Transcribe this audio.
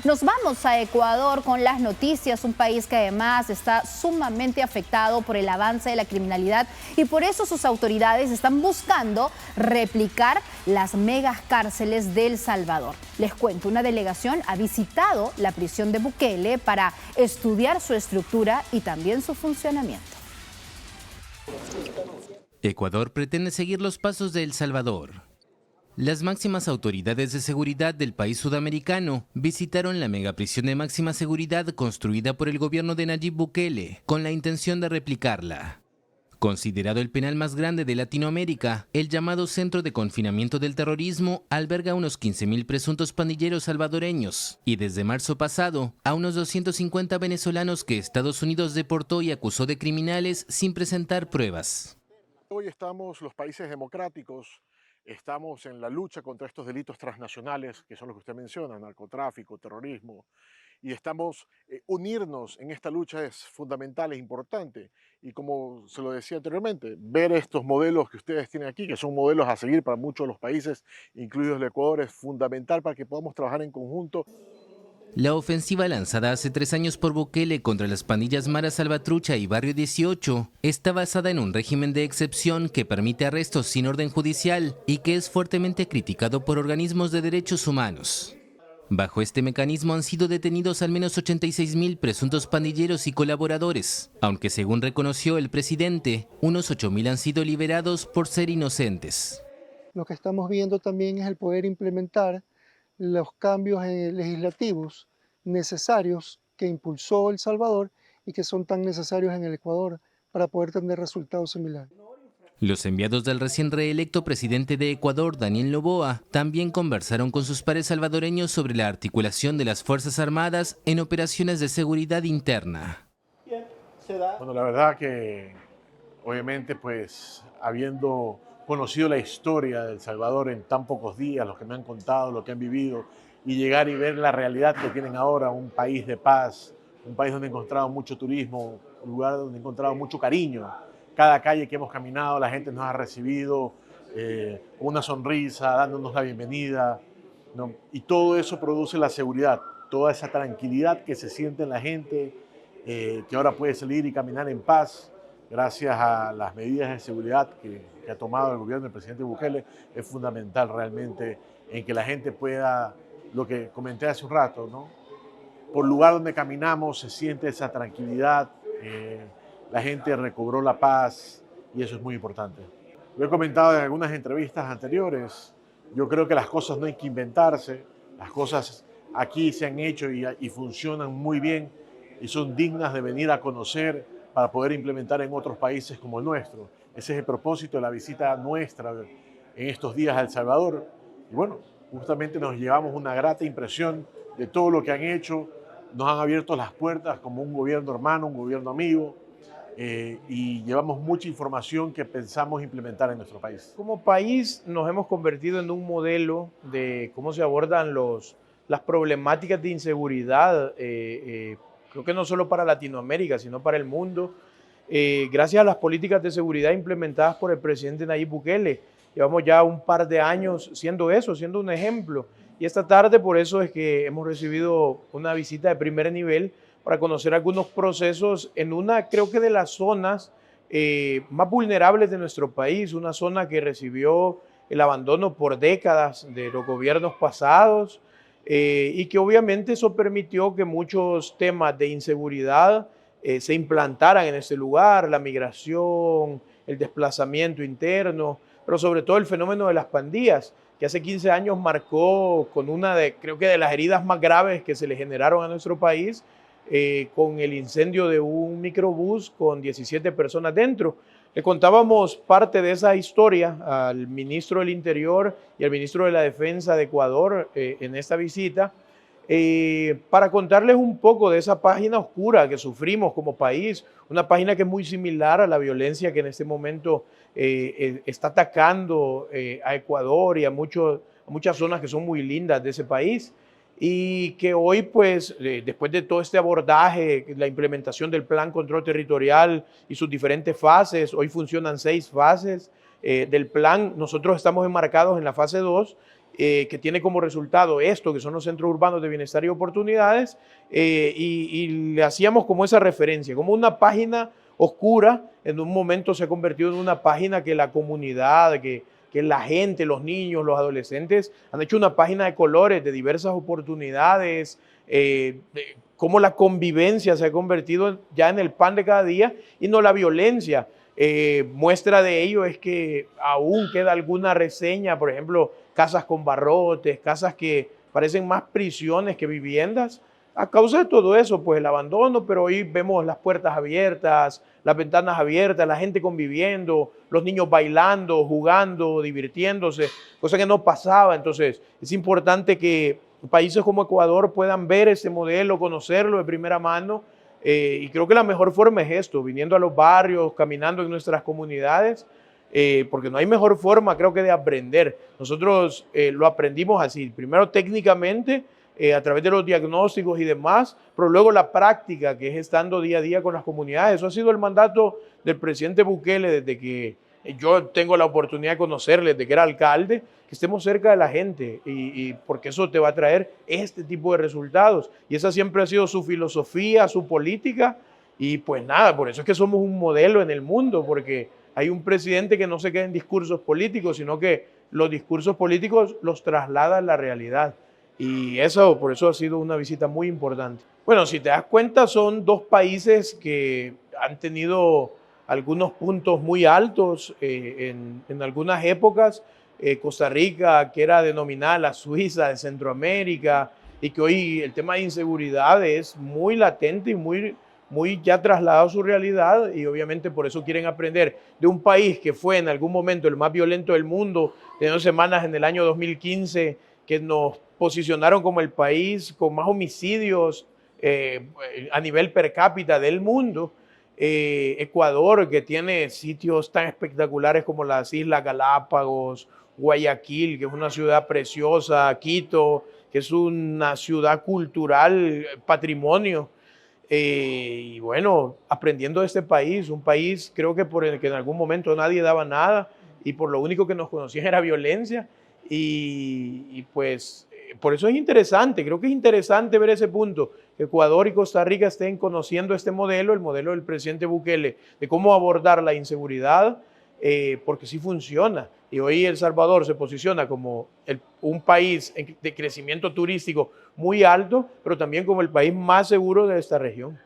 Nos vamos a Ecuador con las noticias, un país que además está sumamente afectado por el avance de la criminalidad y por eso sus autoridades están buscando replicar las megas cárceles de El Salvador. Les cuento, una delegación ha visitado la prisión de Bukele para estudiar su estructura y también su funcionamiento. Ecuador pretende seguir los pasos de El Salvador. Las máximas autoridades de seguridad del país sudamericano visitaron la megaprisión de máxima seguridad construida por el gobierno de Nayib Bukele con la intención de replicarla. Considerado el penal más grande de Latinoamérica, el llamado Centro de Confinamiento del Terrorismo alberga unos 15.000 presuntos pandilleros salvadoreños y desde marzo pasado a unos 250 venezolanos que Estados Unidos deportó y acusó de criminales sin presentar pruebas. Hoy estamos los países democráticos. Estamos en la lucha contra estos delitos transnacionales, que son los que usted menciona, narcotráfico, terrorismo, y estamos, unirnos en esta lucha es fundamental, es importante. Y como se lo decía anteriormente, ver estos modelos que ustedes tienen aquí, que son modelos a seguir para muchos de los países, incluidos el Ecuador, es fundamental para que podamos trabajar en conjunto. La ofensiva lanzada hace 3 años por Bukele contra las pandillas Mara Salvatrucha y Barrio 18 está basada en un régimen de excepción que permite arrestos sin orden judicial y que es fuertemente criticado por organismos de derechos humanos. Bajo este mecanismo han sido detenidos al menos 86.000 presuntos pandilleros y colaboradores, aunque según reconoció el presidente, unos 8.000 han sido liberados por ser inocentes. Lo que estamos viendo también es el poder implementar los cambios legislativos necesarios que impulsó El Salvador y que son tan necesarios en el Ecuador para poder tener resultados similares. Los enviados del recién reelecto presidente de Ecuador, Daniel Noboa, también conversaron con sus pares salvadoreños sobre la articulación de las Fuerzas Armadas en operaciones de seguridad interna. Bueno, la verdad que obviamente pues habiendo conocido la historia de El Salvador en tan pocos días, lo que me han contado, lo que han vivido, y llegar y ver la realidad que tienen ahora, un país de paz, un país donde he encontrado mucho turismo, un lugar donde he encontrado mucho cariño. Cada calle que hemos caminado, la gente nos ha recibido con una sonrisa, dándonos la bienvenida, ¿no? Y todo eso produce la seguridad, toda esa tranquilidad que se siente en la gente, que ahora puede salir y caminar en paz, gracias a las medidas de seguridad que ha tomado el gobierno del presidente Bukele. Es fundamental realmente en que la gente pueda, lo que comenté hace un rato, ¿no? Por lugar donde caminamos se siente esa tranquilidad, la gente recobró la paz y eso es muy importante. Lo he comentado en algunas entrevistas anteriores, yo creo que las cosas no hay que inventarse, las cosas aquí se han hecho y funcionan muy bien y son dignas de venir a conocer para poder implementar en otros países como el nuestro. Ese es el propósito de la visita nuestra en estos días a El Salvador. Y bueno, justamente nos llevamos una grata impresión de todo lo que han hecho. Nos han abierto las puertas como un gobierno hermano, un gobierno amigo, y llevamos mucha información que pensamos implementar en nuestro país. Como país nos hemos convertido en un modelo de cómo se abordan las problemáticas de inseguridad, creo que no solo para Latinoamérica, sino para el mundo, gracias a las políticas de seguridad implementadas por el presidente Nayib Bukele. Llevamos ya un par de años siendo eso, siendo un ejemplo. Y esta tarde por eso es que hemos recibido una visita de primer nivel para conocer algunos procesos en una, creo que de las zonas más vulnerables de nuestro país, una zona que recibió el abandono por décadas de los gobiernos pasados, y que obviamente eso permitió que muchos temas de inseguridad se implantaran en ese lugar, la migración, el desplazamiento interno, pero sobre todo el fenómeno de las pandillas, que hace 15 años marcó con una creo que de las heridas más graves que se le generaron a nuestro país, con el incendio de un microbús con 17 personas dentro. Le contábamos parte de esa historia al ministro del Interior y al ministro de la Defensa de Ecuador en esta visita, para contarles un poco de esa página oscura que sufrimos como país, una página que es muy similar a la violencia que en este momento está atacando a Ecuador y a muchas zonas que son muy lindas de ese país. Y que hoy, pues, después de todo este abordaje, la implementación del Plan Control Territorial y sus diferentes fases, hoy funcionan 6 fases del plan, nosotros estamos enmarcados en la fase 2 que tiene como resultado esto, que son los centros urbanos de bienestar y oportunidades, y le hacíamos como esa referencia, como una página oscura, en un momento se ha convertido en una página que la comunidad, que la gente, los niños, los adolescentes han hecho una página de colores, de diversas oportunidades, cómo la convivencia se ha convertido ya en el pan de cada día y no la violencia. Muestra de ello es que aún queda alguna reseña, por ejemplo, casas con barrotes, casas que parecen más prisiones que viviendas. A causa de todo eso, pues el abandono, pero hoy vemos las puertas abiertas, las ventanas abiertas, la gente conviviendo, los niños bailando, jugando, divirtiéndose, cosa que no pasaba. Entonces, es importante que países como Ecuador puedan ver ese modelo, conocerlo de primera mano, y creo que la mejor forma es esto, viniendo a los barrios, caminando en nuestras comunidades, porque no hay mejor forma, creo que, de aprender. Nosotros lo aprendimos así, primero técnicamente, a través de los diagnósticos y demás, pero luego la práctica, que es estando día a día con las comunidades. Eso ha sido el mandato del presidente Bukele desde que yo tengo la oportunidad de conocerle, desde que era alcalde, que estemos cerca de la gente, y porque eso te va a traer este tipo de resultados. Y esa siempre ha sido su filosofía, su política, y pues nada, por eso es que somos un modelo en el mundo, porque hay un presidente que no se queda en discursos políticos, sino que los discursos políticos los traslada a la realidad. Y eso, por eso ha sido una visita muy importante. Bueno, si te das cuenta, son dos países que han tenido algunos puntos muy altos en algunas épocas. Costa Rica, que era denominada la Suiza de Centroamérica, y que hoy el tema de inseguridad es muy latente y muy ya trasladado a su realidad, y obviamente por eso quieren aprender de un país que fue en algún momento el más violento del mundo, de 2 semanas en el año 2015, que nos posicionaron como el país con más homicidios a nivel per cápita del mundo. Ecuador, que tiene sitios tan espectaculares como las Islas Galápagos, Guayaquil, que es una ciudad preciosa, Quito, que es una ciudad cultural, patrimonio. Y bueno, aprendiendo de este país, un país creo que por el que en algún momento nadie daba nada y por lo único que nos conocían era violencia, y pues por eso es interesante, creo que es interesante ver ese punto, que Ecuador y Costa Rica estén conociendo este modelo, el modelo del presidente Bukele, de cómo abordar la inseguridad, porque sí funciona. Y hoy El Salvador se posiciona como un país de crecimiento turístico muy alto, pero también como el país más seguro de esta región.